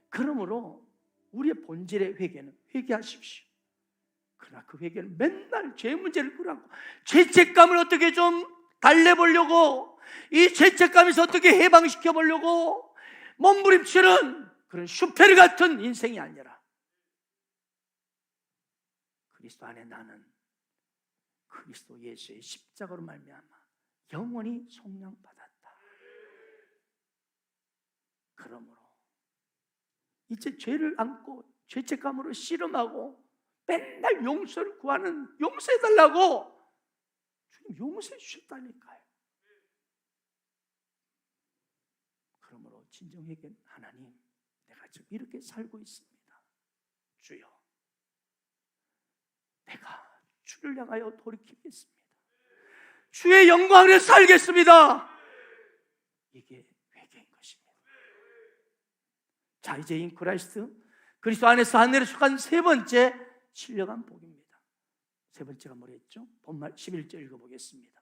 [SPEAKER 2] 그러므로 우리의 본질의 회개는 회개하십시오. 그러나 그 회개는 맨날 죄 문제를 끌어안고 죄책감을 어떻게 좀 달래보려고, 이 죄책감에서 어떻게 해방시켜 보려고 몸부림치는 그런 슈페르 같은 인생이 아니라, 그리스도 안에 나는 그리스도 예수의 십자가로 말미암아 영원히 속량받았다. 그러므로 이제 죄를 안고 죄책감으로 씨름하고 맨날 용서를 구하는, 용서해달라고 주님 용서해 주셨다니까요. 그러므로 진정에게 하나님, 내가 지금 이렇게 살고 있습니다. 주여, 내가 주를 향하여 돌이키겠습니다. 주의 영광을 살겠습니다. 이게 회개인 것입니다. 자, 이제 인 크라이스트, 그리스도 안에서 하늘에 속한 세 번째 신령한 복입니다. 세 번째가 뭐랬죠? 본말 11절 읽어보겠습니다.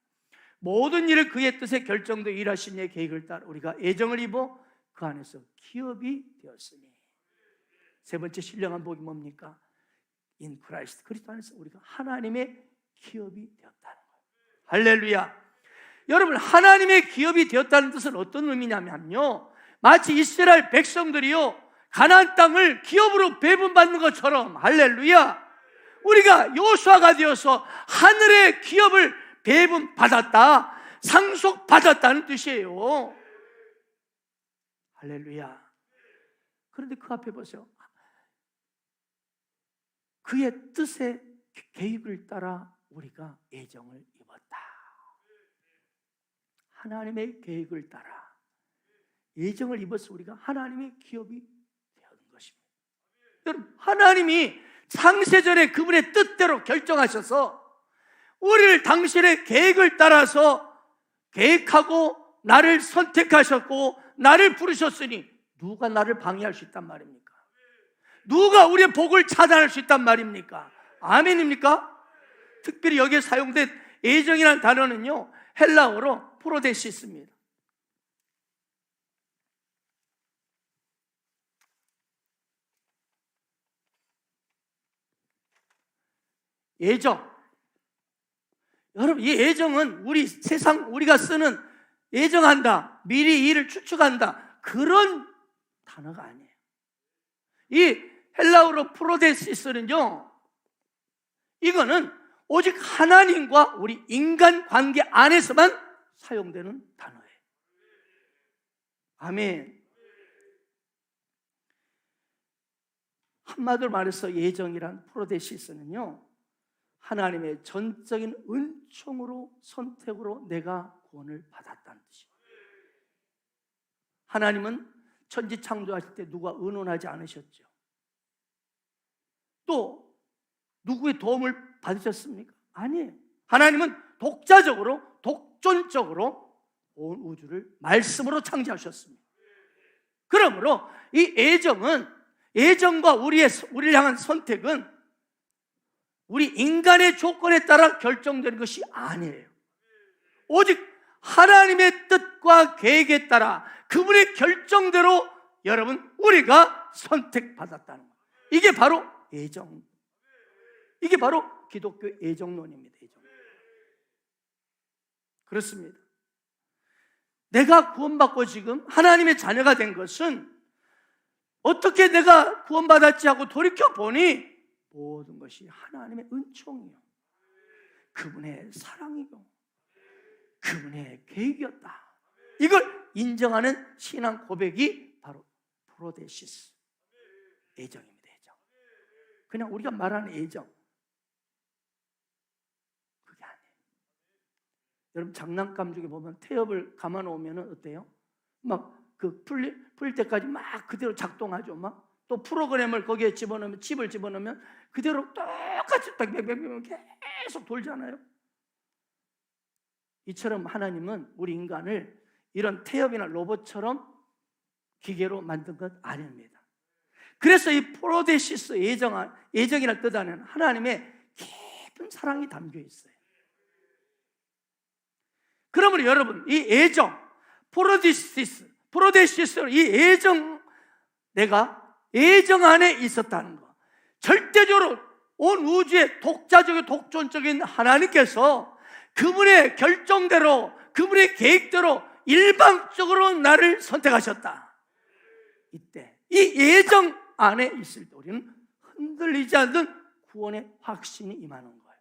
[SPEAKER 2] 모든 일을 그의 뜻에 결정되어 일하신 이의 계획을 따라 우리가 애정을 입어 그 안에서 기업이 되었으니. 세 번째 신령한 복이 뭡니까? 인 크라이스트, 그리스도 안에서 우리가 하나님의 기업이 되었다는 거예요. 할렐루야. 여러분, 하나님의 기업이 되었다는 뜻은 어떤 의미냐면요, 마치 이스라엘 백성들이요 가나안 땅을 기업으로 배분받는 것처럼, 할렐루야, 우리가 여호수아가 되어서 하늘의 기업을 배분받았다, 상속받았다는 뜻이에요. 할렐루야. 그런데 그 앞에 보세요. 그의 뜻의 계획을 따라 우리가 애정을 입었다. 하나님의 계획을 따라 애정을 입어서 우리가 하나님의 기업이 되는 것입니다. 여러분, 하나님이 창세전에 그분의 뜻대로 결정하셔서 우리를 당신의 계획을 따라서 계획하고 나를 선택하셨고 나를 부르셨으니 누가 나를 방해할 수 있단 말입니까? 누가 우리의 복을 차단할 수 있단 말입니까? 아멘입니까? 특별히 여기에 사용된 애정이라는 단어는요, 헬라어로 프로데시스입니다. 애정. 여러분, 이 애정은 우리 세상 우리가 쓰는 애정한다, 미리 일을 추측한다, 그런 단어가 아니에요. 이 헬라어로 프로데시스는요, 이거는 오직 하나님과 우리 인간 관계 안에서만 사용되는 단어예요. 아멘. 한마디로 말해서 예정이란 프로데시스는요, 하나님의 전적인 은총으로, 선택으로 내가 구원을 받았다는 뜻이에요. 하나님은 천지 창조하실 때 누가 의논하지 않으셨죠? 또 누구의 도움을 받으셨습니까? 아니에요. 하나님은 독자적으로, 독존적으로 온 우주를 말씀으로 창조하셨습니다. 그러므로 이 애정은, 애정과 우리를 향한 선택은 우리 인간의 조건에 따라 결정되는 것이 아니에요. 오직 하나님의 뜻과 계획에 따라 그분의 결정대로 여러분 우리가 선택받았다는 거예요. 이게 바로 애정. 이게 바로 기독교 애정론입니다. 애정. 그렇습니다. 내가 구원받고 지금 하나님의 자녀가 된 것은 어떻게 내가 구원받았지 하고 돌이켜보니 모든 것이 하나님의 은총이요, 그분의 사랑이요, 그분의 계획이었다. 이걸 인정하는 신앙 고백이 바로 프로데시스, 애정입니다. 애정. 그냥 우리가 말하는 애정, 그게 아니에요. 여러분, 장난감 중에 보면 태엽을 감아 놓으면 어때요? 막 그 풀릴 때까지 막 그대로 작동하죠. 막 또 프로그램을 거기에 집어넣으면, 칩을 집어넣으면 그대로 똑같이 계속 돌잖아요. 이처럼 하나님은 우리 인간을 이런 태엽이나 로봇처럼 기계로 만든 것 아닙니다. 그래서 이 프로데시스, 예정이라 뜻하는 하나님의 깊은 사랑이 담겨 있어요. 그러므로 여러분, 이 애정, 프로데시스, 이 애정, 내가 애정 안에 있었다는 것, 절대적으로 온 우주의 독자적이고 독존적인 하나님께서 그분의 결정대로, 그분의 계획대로 일방적으로 나를 선택하셨다. 이때 이 애정 안에 있을 때 우리는 흔들리지 않는 구원의 확신이 임하는 거예요.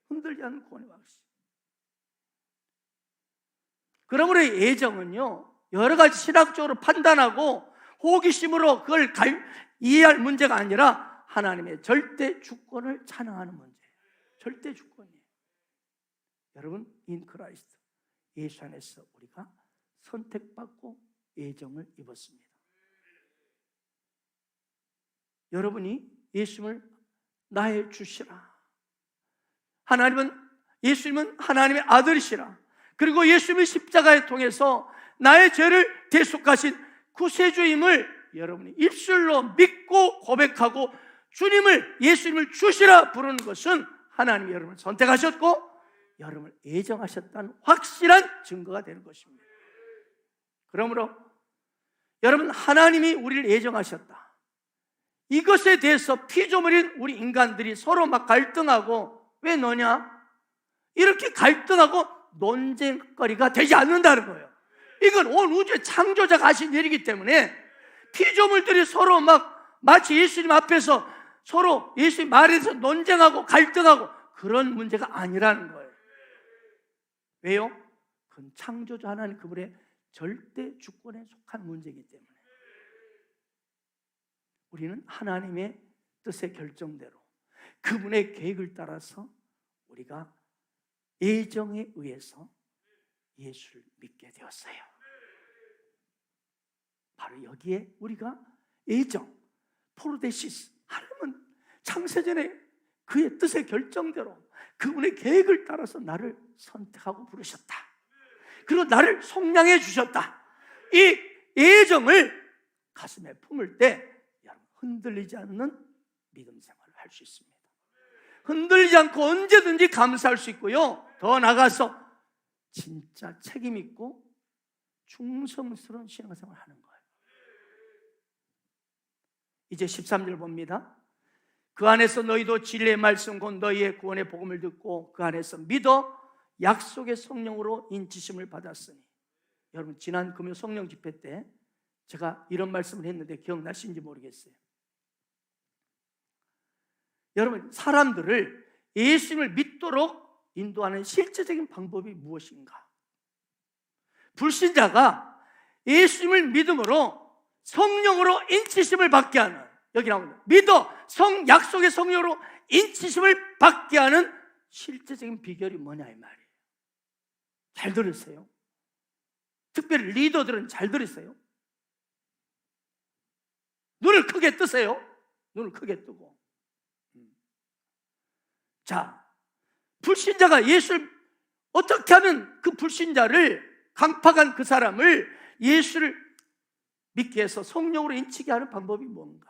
[SPEAKER 2] 흔들리지 않는 구원의 확신. 그러므로 이 애정은요, 여러 가지 신학적으로 판단하고 호기심으로 그걸 이해할 문제가 아니라 하나님의 절대 주권을 찬양하는 문제예요. 절대 주권이에요. 여러분, 인 크라이스트, 예수 안에서 우리가 선택받고 애정을 입었습니다. 여러분이 예수님을 나의 주시라, 예수님은 하나님의 아들이시라, 그리고 예수님의 십자가에 통해서 나의 죄를 대속하신 구세주임을 여러분이 입술로 믿고 고백하고 예수님을 주시라 부르는 것은 하나님이 여러분을 선택하셨고 여러분을 애정하셨다는 확실한 증거가 되는 것입니다. 그러므로 여러분, 하나님이 우리를 애정하셨다, 이것에 대해서 피조물인 우리 인간들이 서로 막 갈등하고, 왜 너냐? 이렇게 갈등하고 논쟁거리가 되지 않는다는 거예요. 이건 온 우주의 창조자가 하신 일이기 때문에 피조물들이 서로 마치 예수님 앞에서 서로 예수님 말에서 논쟁하고 갈등하고 그런 문제가 아니라는 거예요. 왜요? 그건 창조자 하나님 그분의 절대 주권에 속한 문제이기 때문에 우리는 하나님의 뜻의 결정대로 그분의 계획을 따라서 우리가 애정에 의해서 예수를 믿게 되었어요. 바로 여기에 우리가 애정, 프로데시스, 하나님은 창세전에 그의 뜻의 결정대로 그분의 계획을 따라서 나를 선택하고 부르셨다. 그리고 나를 속량해 주셨다. 이 애정을 가슴에 품을 때 여러분, 흔들리지 않는 믿음 생활을 할 수 있습니다. 흔들리지 않고 언제든지 감사할 수 있고요, 더 나아가서 진짜 책임 있고 충성스러운 신앙생활을 하는 거예요. 이제 13절 봅니다. 그 안에서 너희도 진리의 말씀 곧 너희의 구원의 복음을 듣고 그 안에서 믿어 약속의 성령으로 인치심을 받았으니. 여러분, 지난 금요 성령 집회 때 제가 이런 말씀을 했는데 기억나시는지 모르겠어요. 여러분, 사람들을 예수님을 믿도록 인도하는 실제적인 방법이 무엇인가? 불신자가 예수님을 믿음으로 성령으로 인치심을 받게 하는, 여기 나옵니다. 믿어 약속의 성령으로 인치심을 받게 하는 실제적인 비결이 뭐냐 이 말이에요. 잘 들으세요. 특별히 리더들은 잘 들으세요. 눈을 크게 뜨세요. 눈을 크게 뜨고. 자, 불신자가 예수를 어떻게 하면 그 불신자를, 강팍한 그 사람을 예수를 믿게 해서 성령으로 인치게 하는 방법이 뭔가?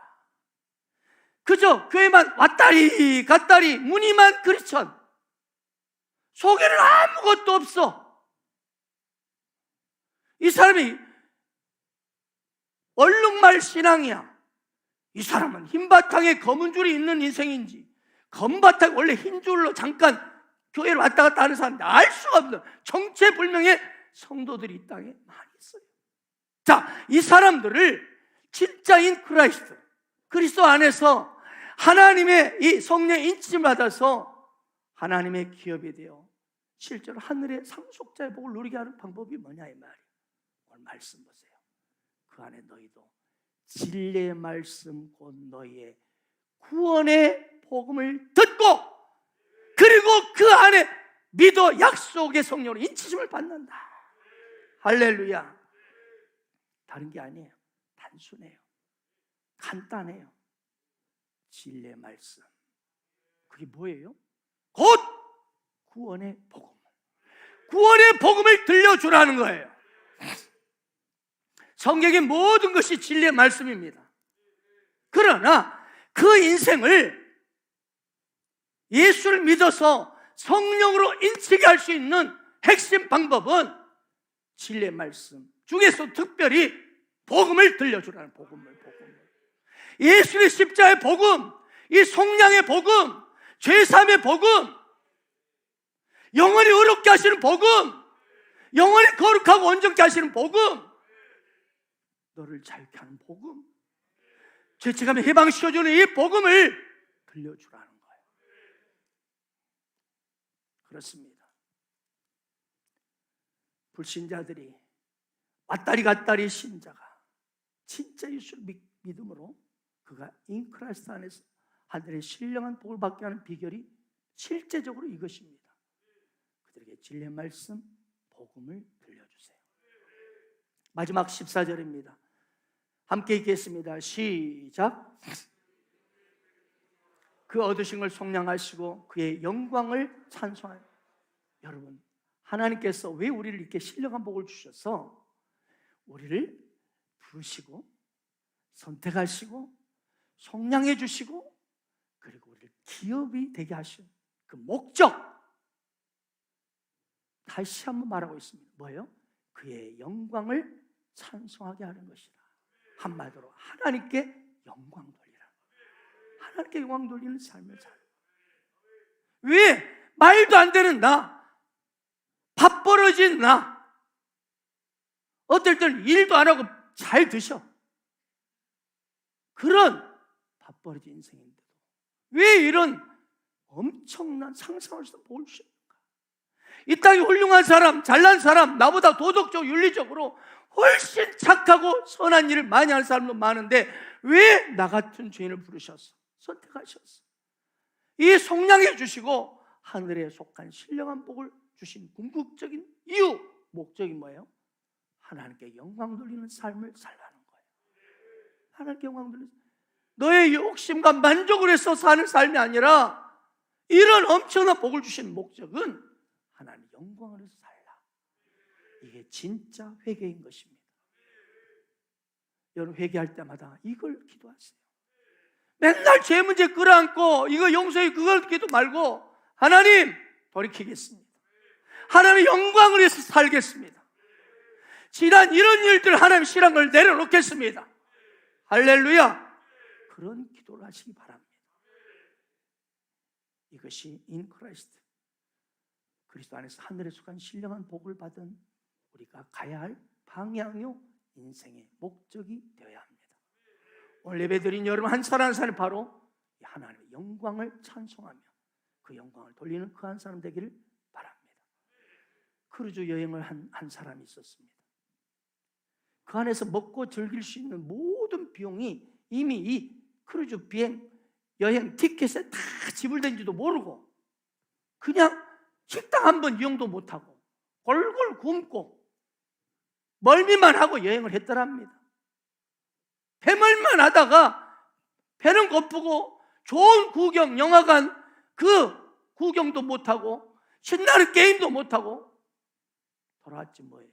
[SPEAKER 2] 그저 교회만 왔다리 갔다리 무늬만 크리스천, 속에는 아무것도 없어. 이 사람이 얼룩말 신앙이야. 이 사람은 흰바탕에 검은 줄이 있는 인생인지, 검바탕 원래 흰 줄로 잠깐 교회를 왔다 갔다 하는 사람인데 알 수가 없는 정체불명의 성도들이 이 땅에 많이 있어요. 자, 이 사람들을 진짜인 그리스도 안에서 하나님의 이 성령의 인치심을 받아서 하나님의 기업이 되어 실제로 하늘의 상속자의 복을 누리게 하는 방법이 뭐냐 이 말이에요. 오늘 말씀 보세요. 그 안에 너희도 진리의 말씀 곧 너희의 구원의 복음을 듣고 그리고 그 안에 믿어 약속의 성령으로 인치심을 받는다. 할렐루야. 다른 게 아니에요. 단순해요. 간단해요. 진리의 말씀. 그게 뭐예요? 곧 구원의 복음. 구원의 복음을 들려주라는 거예요. 성경의 모든 것이 진리의 말씀입니다. 그러나 그 인생을 예수를 믿어서 성령으로 인치게 할 수 있는 핵심 방법은 진리의 말씀 중에서 특별히 복음을 들려주라는 복음을. 예수의 십자가의 복음, 이 속량의 복음, 죄사함의 복음, 영원히 의롭게 하시는 복음, 영원히 거룩하고 온전케 하시는 복음, 너를 자유케 하는 복음, 죄책감에 해방시켜주는 이 복음을 들려주라는 거예요. 그렇습니다. 불신자들이 왔다리 갔다리 신자가 진짜 예수를 믿음으로 그가 인크라이스트 안에서 하늘의 신령한 복을 받게 하는 비결이 실제적으로 이것입니다. 그들에게 진리의 말씀, 복음을 들려주세요. 마지막 14절입니다. 함께 읽겠습니다. 시작. 그 얻으신 걸 속량하시고 그의 영광을 찬송하여. 여러분, 하나님께서 왜 우리를 이렇게 신령한 복을 주셔서 우리를 부르시고 선택하시고 속량해 주시고 그리고 우리를 기업이 되게 하신 그 목적, 다시 한번 말하고 있습니다. 뭐예요? 그의 영광을 찬송하게 하는 것이다. 한마디로 하나님께 영광 돌리라. 하나님께 영광 돌리는 삶을 살. 왜? 말도 안 되는 나, 밥 벌어진 나, 어떨 때는 일도 안 하고 잘 드셔. 그런 밥 벌어진 인생인데도 왜 이런 엄청난 상상할 수 없는 복을 주십니까? 이 땅에 훌륭한 사람, 잘난 사람, 나보다 도덕적, 윤리적으로 훨씬 착하고 선한 일을 많이 하는 사람도 많은데 왜 나 같은 죄인을 부르셔서 선택하셨어? 이 속량해 주시고 하늘에 속한 신령한 복을 주신 궁극적인 이유, 목적이 뭐예요? 하나님께 영광 돌리는 삶을 살라는 거예요. 하나님께 영광 돌리는, 너의 욕심과 만족을 해서 사는 삶이 아니라 이런 엄청난 복을 주신 목적은 하나님 영광을 해서 살라. 이게 진짜 회개인 것입니다. 여러분, 회개할 때마다 이걸 기도하세요. 맨날 죄 문제 끌어안고 이거 용서해 그걸 기도 말고 하나님 돌이키겠습니다. 하나님의 영광을 위해서 살겠습니다. 지난 이런 일들 하나님 싫은 걸 내려놓겠습니다. 할렐루야. 그런 기도를 하시기 바랍니다. 이것이 인 크라이스트, 그리스도 안에서 하늘에 속한 신령한 복을 받은 우리가 가야 할 방향요 인생의 목적이 되어야 합니다. 오늘 예배드린 여러분 한 사람 한 사람 바로 하나님의 영광을 찬송하며 그 영광을 돌리는 그 한 사람 되기를 바랍니다. 크루즈 여행을 한 사람이 있었습니다. 그 안에서 먹고 즐길 수 있는 모든 비용이 이미 이 크루즈 비행 여행 티켓에 다 지불된지도 모르고 그냥 식당 한 번 이용도 못하고 골골 굶고 멀미만 하고 여행을 했더랍니다. 배멀만 하다가 배는 고프고 좋은 구경, 영화관 그 구경도 못하고 신나는 게임도 못하고 돌아왔지 뭐예요.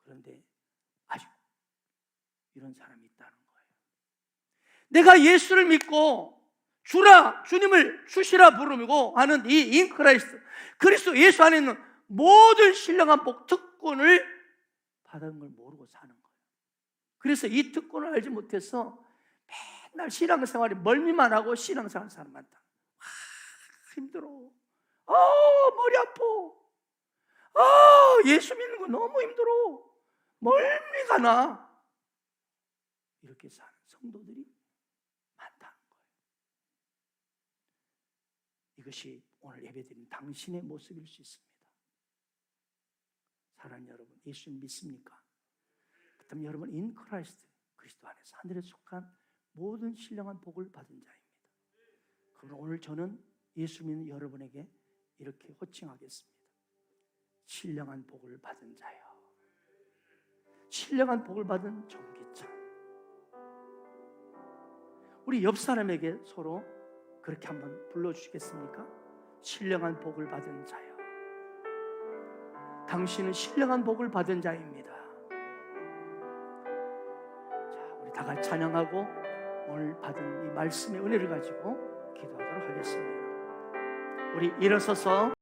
[SPEAKER 2] 그런데 아직 이런 사람이 있다는 거예요. 내가 예수를 믿고 주라, 주님을 주시라 부르고 하는 이 인크라이스트, 그리스도 예수 안에 있는 모든 신령한 복 특권을 받은 걸 모르고 사는 거예요. 그래서 이 특권을 알지 못해서 맨날 신앙생활에 멀미만 하고 신앙생활 사람 많다. 힘들어. 머리 아파. 예수 믿는 거 너무 힘들어. 멀미가 나. 이렇게 사는 성도들이 많다는 거예요. 이것이 오늘 예배드린 당신의 모습일 수 있습니다. 사랑하는 여러분, 예수님 믿습니까? 그렇다면 여러분 인 크라이스트, 그리스도 안에서 하늘에 속한 모든 신령한 복을 받은 자입니다. 그럼 오늘 저는 예수 믿는 여러분에게 이렇게 호칭하겠습니다. 신령한 복을 받은 자요, 신령한 복을 받은 종기찬, 우리 옆 사람에게 서로 그렇게 한번 불러주시겠습니까? 신령한 복을 받은 자요. 당신은 신령한 복을 받은 자입니다. 자, 우리 다 같이 찬양하고 오늘 받은 이 말씀의 은혜를 가지고 기도하도록 하겠습니다. 우리 일어서서